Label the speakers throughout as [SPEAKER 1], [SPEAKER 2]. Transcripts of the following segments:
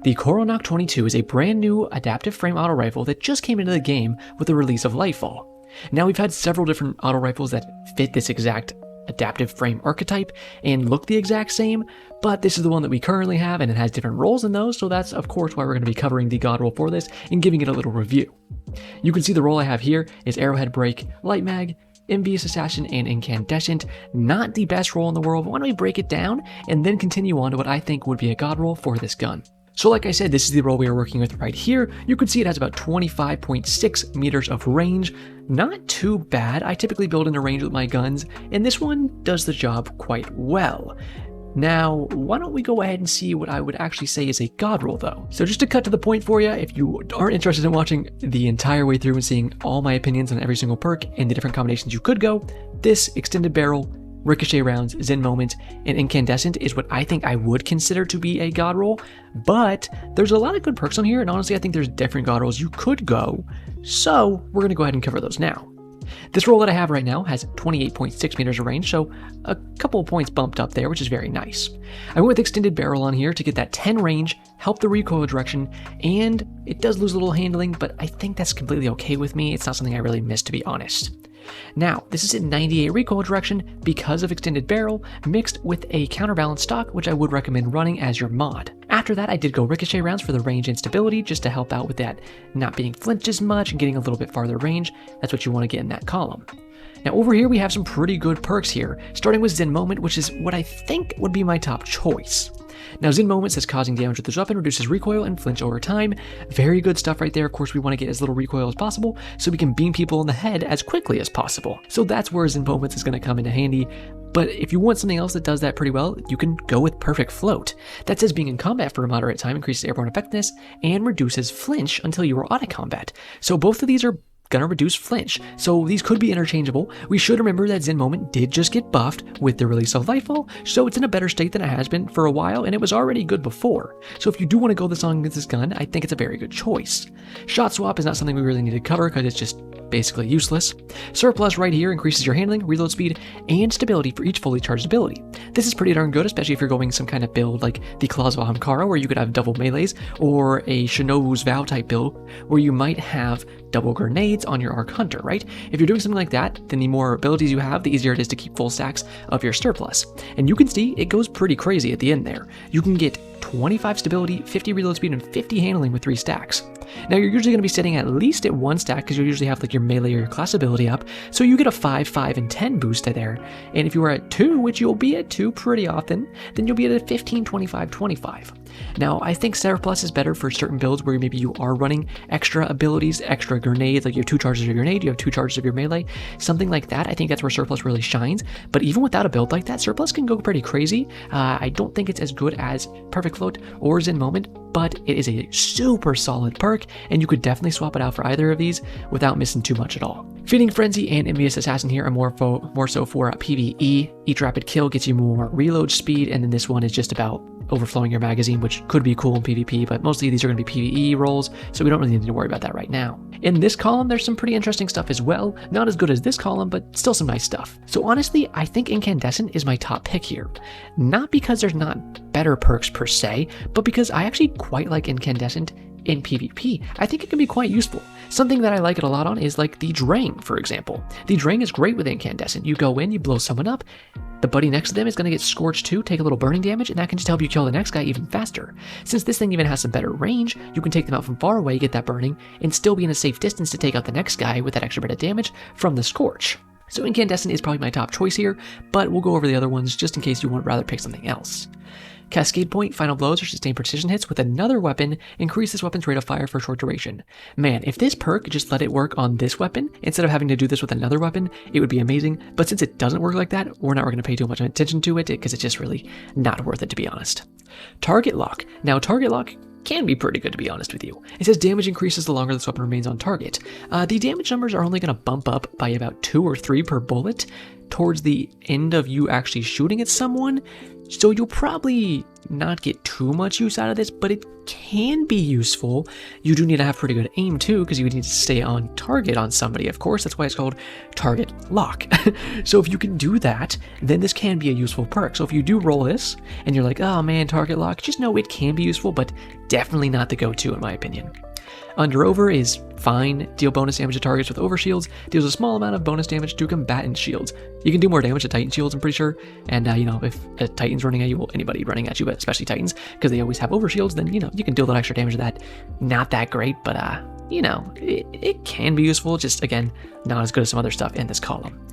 [SPEAKER 1] The Coronach-22 is a brand new adaptive frame auto rifle that just came into the game with the release of Lightfall. Now we've had several different auto rifles that fit this exact adaptive frame archetype and look the exact same, but this is the one that we currently have and it has different roles in those, so that's of course why we're going to be covering the god roll for this and giving it a little review. You can see the role I have here is Arrowhead Break, Light Mag, Envious Assassin, and Incandescent. Not the best roll in the world, but why don't we break it down and then continue on to what I think would be a god roll for this gun. So like I said, this is the roll we are working with right here. You can see it has about 25.6 meters of range. Not too bad. I typically build in a range with my guns, and this one does the job quite well. Now, why don't we go ahead and see what I would actually say is a god roll though. So just to cut to the point for you, if you aren't interested in watching the entire way through and seeing all my opinions on every single perk and the different combinations you could go, this extended barrel, ricochet rounds, Zen moment, and incandescent is what I think I would consider to be a god roll, but there's a lot of good perks on here, and honestly I think there's different god rolls you could go, so we're going to go ahead and cover those now. This roll that I have right now has 28.6 meters of range, so a couple of points bumped up there, which is very nice. I went with extended barrel on here to get that 10 range, help the recoil direction, and it does lose a little handling, but I think that's completely okay with me. It's not something I really miss, to be honest. Now, this is at 98 recoil direction because of extended barrel mixed with a counterbalance stock, which I would recommend running as your mod. After that, I did go ricochet rounds for the range and stability just to help out with that not being flinched as much and getting a little bit farther range. That's what you want to get in that column. Now over here we have some pretty good perks here, starting with Zen Moment, which is what I think would be my top choice. Now Zen Moment says causing damage with this weapon reduces recoil and flinch over time. Very good stuff right there. Of course we want to get as little recoil as possible so we can beam people in the head as quickly as possible. So that's where Zen Moments is going to come into handy. But if you want something else that does that pretty well, you can go with Perfect Float. That says being in combat for a moderate time increases airborne effectiveness and reduces flinch until you are out of combat. So both of these are gonna reduce flinch, so these could be interchangeable. We should remember that Zen Moment did just get buffed with the release of Lightfall, so it's in a better state than it has been for a while, and it was already good before. So if you do want to go this long with this gun, I think it's a very good choice. Shot swap is not something we really need to cover because it's just basically useless. Surplus right here increases your handling, reload speed, and stability for each fully charged ability. This is pretty darn good, especially if you're going some kind of build like the Claws of Ahamkara, where you could have double melees, or a Shinobu's Vow type build, where you might have double grenades on your Arc Hunter, right? If you're doing something like that, then the more abilities you have, the easier it is to keep full stacks of your surplus. And you can see it goes pretty crazy at the end there. You can get 25 stability, 50 reload speed, and 50 handling with 3 stacks. Now you're usually going to be sitting at least at 1 stack because you usually have like your melee or your class ability up, so you get a 5, 5, and 10 boost there. And if you are at 2, which you'll be at 2 pretty often, then you'll be at a 15, 25, 25. Now I think Surplus is better for certain builds where maybe you are running extra abilities, extra grenades, like you have 2 charges of your grenade, you have 2 charges of your melee, something like that. I think that's where Surplus really shines, but even without a build like that, Surplus can go pretty crazy. I don't think it's as good as Perfect Float or Zen Moment, but it is a super solid perk, and you could definitely swap it out for either of these without missing too much at all. Feeding Frenzy and Envious Assassin here are more so for PvE. Each rapid kill gets you more reload speed, and then this one is just about overflowing your magazine, which could be cool in PvP, but mostly these are going to be PvE rolls, so we don't really need to worry about that right now. In this column, there's some pretty interesting stuff as well. Not as good as this column, but still some nice stuff. So honestly, I think Incandescent is my top pick here. Not because there's not better perks per se, but because I actually quite like Incandescent in PvP. I think it can be quite useful. Something that I like it a lot on is like the Drang, for example. The Drang is great with Incandescent. You go in, you blow someone up, the buddy next to them is going to get scorched too, take a little burning damage, and that can just help you kill the next guy even faster. Since this thing even has some better range, you can take them out from far away, get that burning, and still be in a safe distance to take out the next guy with that extra bit of damage from the scorch. So Incandescent is probably my top choice here, but we'll go over the other ones just in case you would rather pick something else. Cascade Point, final blows or sustained precision hits with another weapon increase this weapon's rate of fire for a short duration. Man, if this perk just let it work on this weapon, instead of having to do this with another weapon, it would be amazing, but since it doesn't work like that, we're not going to pay too much attention to it because it's just really not worth it, to be honest. Target Lock. Now Target Lock can be pretty good, to be honest with you. It says damage increases the longer this weapon remains on target. The damage numbers are only going to bump up by about 2 or 3 per bullet towards the end of you actually shooting at someone. So you'll probably not get too much use out of this, but it can be useful. You do need to have pretty good aim too, because you would need to stay on target on somebody, of course. That's why it's called target lock. So if you can do that, then this can be a useful perk. So if you do roll this and you're like, oh man, target lock, just know it can be useful, but definitely not the go-to in my opinion. Under over is fine, deal bonus damage to targets with overshields, deals a small amount of bonus damage to combatant shields. You can do more damage to Titan shields, I'm pretty sure, and if a Titan's running at you, well, anybody running at you, but especially Titans, because they always have overshields, then, you can deal that extra damage to that. Not that great, but, it can be useful, just, again, not as good as some other stuff in this column.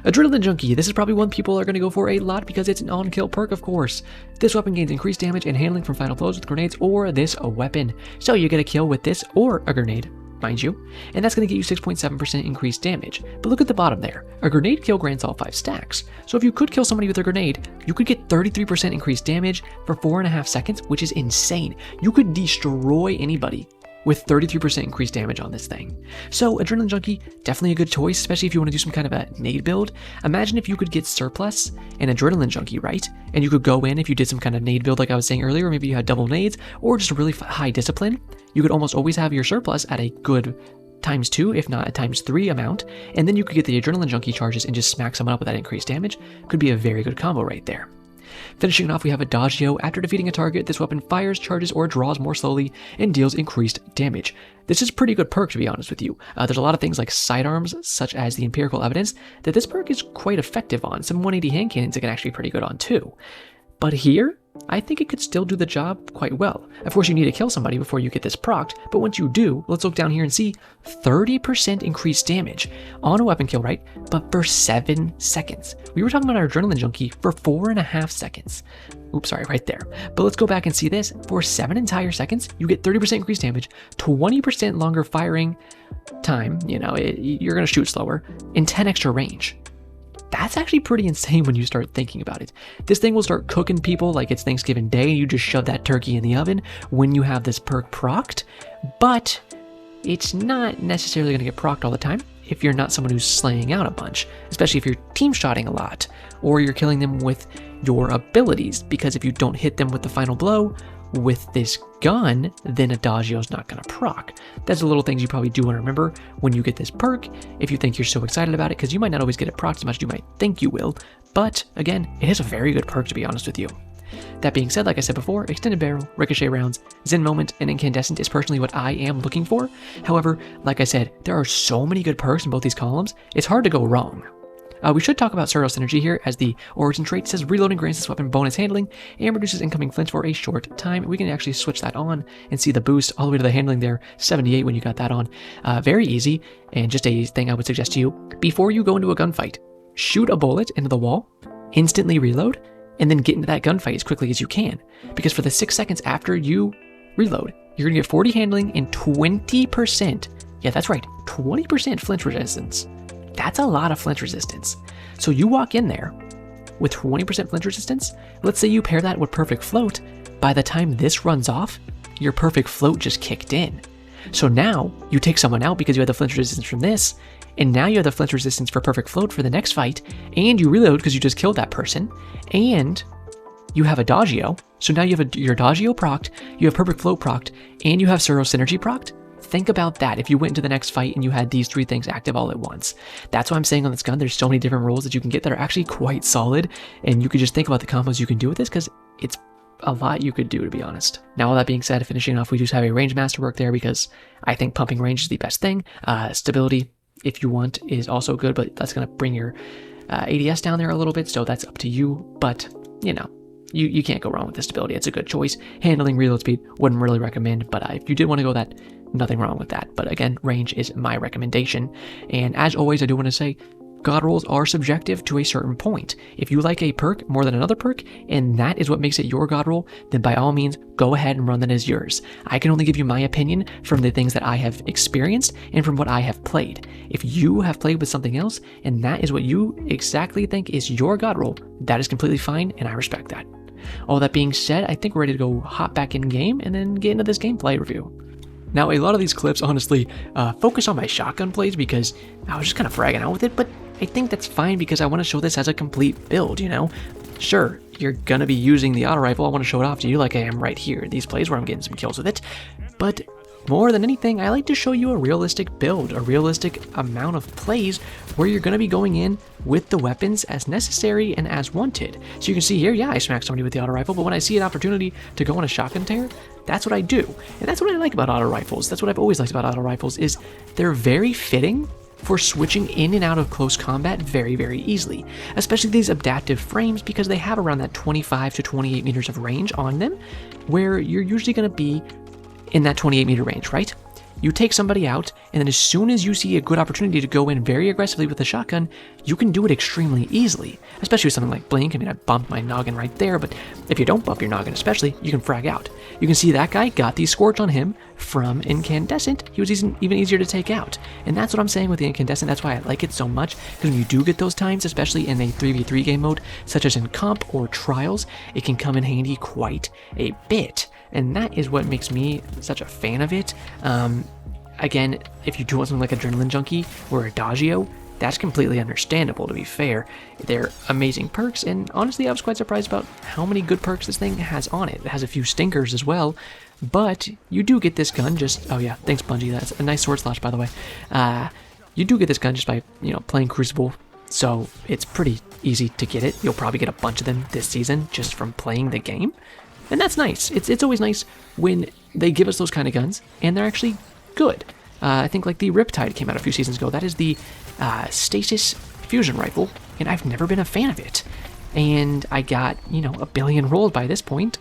[SPEAKER 1] Adrenaline Junkie. This is probably one people are going to go for a lot because it's an on-kill perk, of course. This weapon gains increased damage and handling from final blows with grenades or this weapon. So you get a kill with this or a grenade, mind you, and that's going to get you 6.7% increased damage. But look at the bottom there. A grenade kill grants all 5 stacks. So if you could kill somebody with a grenade, you could get 33% increased damage for 4.5 seconds, which is insane. You could destroy anybody with 33% increased damage on this thing. So Adrenaline Junkie, definitely a good choice, especially if you want to do some kind of a nade build. Imagine if you could get Surplus and Adrenaline Junkie, right? And you could go in if you did some kind of nade build like I was saying earlier, maybe you had double nades, or just a really high discipline. You could almost always have your Surplus at a good ×2, if not a ×3 amount, and then you could get the Adrenaline Junkie charges and just smack someone up with that increased damage. Could be a very good combo right there. Finishing off, we have Adagio. After defeating a target, this weapon fires, charges, or draws more slowly and deals increased damage. This is a pretty good perk, to be honest with you. There's a lot of things like sidearms, such as the empirical evidence, that this perk is quite effective on. Some 180 hand cannons it can actually be pretty good on too. But here, I think it could still do the job quite well. Of course, you need to kill somebody before you get this procced, but once you do, let's look down here and see 30% increased damage on a weapon kill, right? But for 7 seconds. We were talking about our Adrenaline Junkie for 4.5 seconds. Oops, sorry, right there. But let's go back and see this. For 7 entire seconds, you get 30% increased damage, 20% longer firing time, you're going to shoot slower, and 10 extra range. That's actually pretty insane when you start thinking about it. This thing will start cooking people like it's Thanksgiving Day and you just shove that turkey in the oven when you have this perk procced, but it's not necessarily going to get procced all the time if you're not someone who's slaying out a bunch, especially if you're team shotting a lot or you're killing them with your abilities, because if you don't hit them with the final blow with this gun, then Adagio's not going to proc. That's the little things you probably do want to remember when you get this perk, if you think you're so excited about it, because you might not always get it procced as much as you might think you will, but again, it is a very good perk, to be honest with you. That being said, like I said before, extended barrel, ricochet rounds, Zen moment, and incandescent is personally what I am looking for. However, like I said, there are so many good perks in both these columns, it's hard to go wrong. We should talk about Pseudo Synergy here, as the origin trait says reloading grants this weapon bonus handling and reduces incoming flinch for a short time. We can actually switch that on and see the boost all the way to the handling there, 78 when you got that on. Very easy, and just a thing I would suggest to you, before you go into a gunfight, shoot a bullet into the wall, instantly reload, and then get into that gunfight as quickly as you can. Because for the 6 seconds after you reload, you're going to get 40 handling and 20%, yeah that's right, 20% flinch resistance. That's a lot of flinch resistance. So you walk in there with 20% flinch resistance. Let's say you pair that with perfect float. By the time this runs off, your perfect float just kicked in. So now you take someone out because you had the flinch resistance from this, and now you have the flinch resistance for perfect float for the next fight, and you reload because you just killed that person, and you have Adagio. So now you have your Adagio procced, you have perfect float procced, and you have Pseudo Synergy procced. Think about that if you went into the next fight and you had these 3 things active all at once. That's why I'm saying on this gun, there's so many different rolls that you can get that are actually quite solid, and you could just think about the combos you can do with this, because it's a lot you could do, to be honest. Now, all that being said, finishing off, we just have a range master work there because I think pumping range is the best thing. Stability, if you want, is also good, but that's going to bring your ADS down there a little bit, so that's up to you, but, you can't go wrong with the stability. It's a good choice. Handling, reload speed, wouldn't really recommend, but if you did want to go that, nothing wrong with that. But again, range is my recommendation. And as always, I do want to say, god rolls are subjective to a certain point. If you like a perk more than another perk, and that is what makes it your god roll, then by all means, go ahead and run that as yours. I can only give you my opinion from the things that I have experienced and from what I have played. If you have played with something else, and that is what you exactly think is your god roll, that is completely fine, and I respect that. All that being said, I think we're ready to go hop back in game and then get into this gameplay review. Now, a lot of these clips, honestly, focus on my shotgun plays because I was just kind of fragging out with it, but I think that's fine because I want to show this as a complete build, Sure, you're gonna be using the auto rifle, I want to show it off to you like I am right here in these plays where I'm getting some kills with it. But more than anything, I like to show you a realistic build, a realistic amount of plays where you're going to be going in with the weapons as necessary and as wanted. So you can see here, yeah, I smacked somebody with the auto rifle, but when I see an opportunity to go on a shotgun tear, that's what I do. And that's what I like about auto rifles. That's what I've always liked about auto rifles, is they're very fitting for switching in and out of close combat very, very easily, especially these adaptive frames, because they have around that 25 to 28 meters of range on them, where you're usually going to be in that 28 meter range, right? You take somebody out, and then as soon as you see a good opportunity to go in very aggressively with a shotgun, you can do it extremely easily, especially with something like Blink. I mean, I bumped my noggin right there, but if you don't bump your noggin especially, you can frag out. You can see that guy got the Scorch on him from Incandescent. He was even easier to take out, and that's what I'm saying with the Incandescent. That's why I like it so much, because when you do get those times, especially in a 3v3 game mode, such as in Comp or Trials, it can come in handy quite a bit. And that is what makes me such a fan of it. Again, if you do want something like Adrenaline Junkie or Adagio, that's completely understandable, to be fair. They're amazing perks, and honestly, I was quite surprised about how many good perks this thing has on it. It has a few stinkers as well, but you do get this gun just... Oh yeah, thanks Bungie, that's a nice sword slash, by the way. You do get this gun just by, playing Crucible, so it's pretty easy to get it. You'll probably get a bunch of them this season just from playing the game. And that's nice. It's always nice when they give us those kind of guns, and they're actually good. I think like the Riptide came out a few seasons ago. That is the Stasis Fusion Rifle, and I've never been a fan of it. And I got, a billion rolled by this point,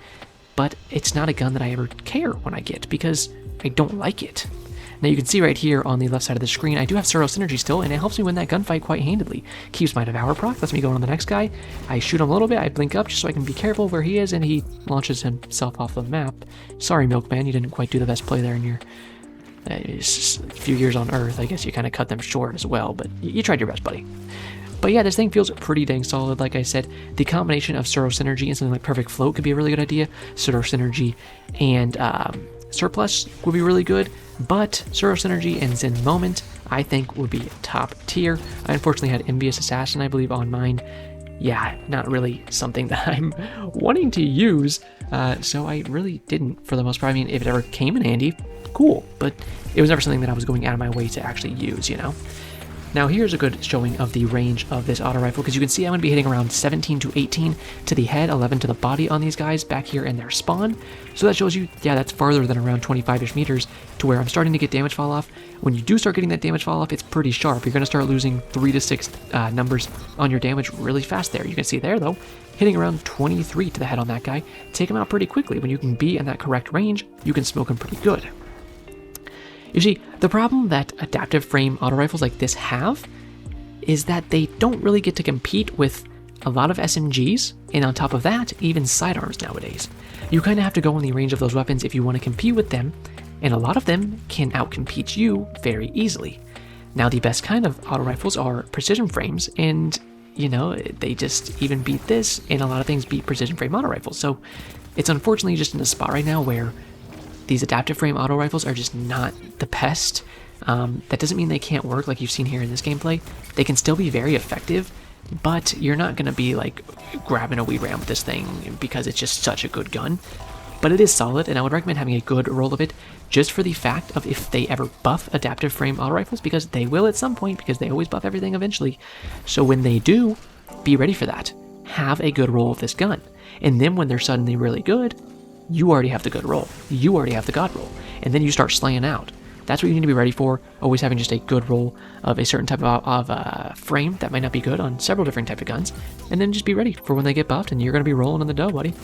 [SPEAKER 1] but it's not a gun that I ever care when I get, because I don't like it. Now you can see right here on the left side of the screen, I do have Suro Synergy still, and it helps me win that gunfight quite handily. Keeps my Devour proc, lets me go on the next guy. I shoot him a little bit, I blink up just so I can be careful where he is, and he launches himself off the map. Sorry, Milkman, you didn't quite do the best play there in your a few years on Earth. I guess you kind of cut them short as well, but you tried your best, buddy. But yeah, this thing feels pretty dang solid. Like I said, the combination of Suro Synergy and something like Perfect Float could be a really good idea. Suro Synergy and Surplus would be really good, but Suro Synergy and Zen Moment, I think, would be top tier. I unfortunately had Envious Assassin, I believe, on mine. Yeah, not really something that I'm wanting to use, so I really didn't for the most part. I mean, if it ever came in handy, cool, but it was never something that I was going out of my way to actually use, Now here's a good showing of the range of this auto rifle, because you can see I'm going to be hitting around 17 to 18 to the head, 11 to the body on these guys back here in their spawn. So that shows you, yeah, that's farther than around 25-ish meters to where I'm starting to get damage fall off. When you do start getting that damage fall off, it's pretty sharp. You're going to start losing 3 to 6 numbers on your damage really fast there. You can see there, though, hitting around 23 to the head on that guy. Take him out pretty quickly. When you can be in that correct range, you can smoke him pretty good. You see, the problem that adaptive frame auto rifles like this have is that they don't really get to compete with a lot of SMGs, and on top of that, even sidearms nowadays. You kind of have to go in the range of those weapons if you want to compete with them, and a lot of them can outcompete you very easily. Now, the best kind of auto rifles are precision frames, and, they just even beat this, and a lot of things beat precision frame auto rifles. So it's unfortunately just in a spot right now where these adaptive frame auto rifles are just not the best. That doesn't mean they can't work like you've seen here in this gameplay. They can still be very effective, but you're not going to be like grabbing a Wii Ram with this thing because it's just such a good gun. But it is solid, and I would recommend having a good roll of it just for the fact of if they ever buff adaptive frame auto rifles, because they will at some point, because they always buff everything eventually. So when they do, be ready for that. Have a good roll of this gun. And then when they're suddenly really good, you already have the good roll. You already have the god roll. And then you start slaying out. That's what you need to be ready for, always having just a good roll of a certain type of frame that might not be good on several different types of guns, and then just be ready for when they get buffed and you're going to be rolling in the dough, buddy.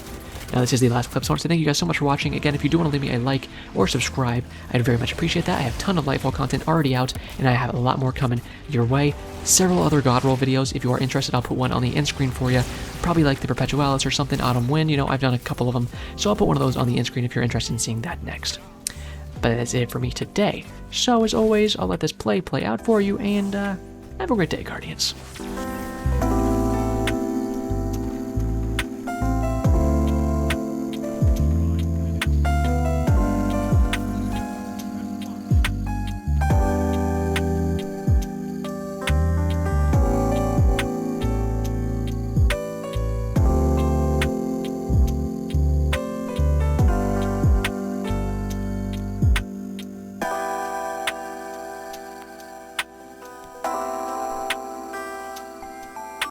[SPEAKER 1] Now, this is the last clip, so I want to say thank you guys so much for watching. Again, if you do want to leave me a like or subscribe, I'd very much appreciate that. I have a ton of Lightfall content already out, and I have a lot more coming your way. Several other God Roll videos. If you are interested, I'll put one on the end screen for you. Probably like the Perpetualis or something, Autumn Wind. I've done a couple of them, so I'll put one of those on the end screen if you're interested in seeing that next. But that's it for me today. So, as always, I'll let this play out for you, and have a great day, Guardians.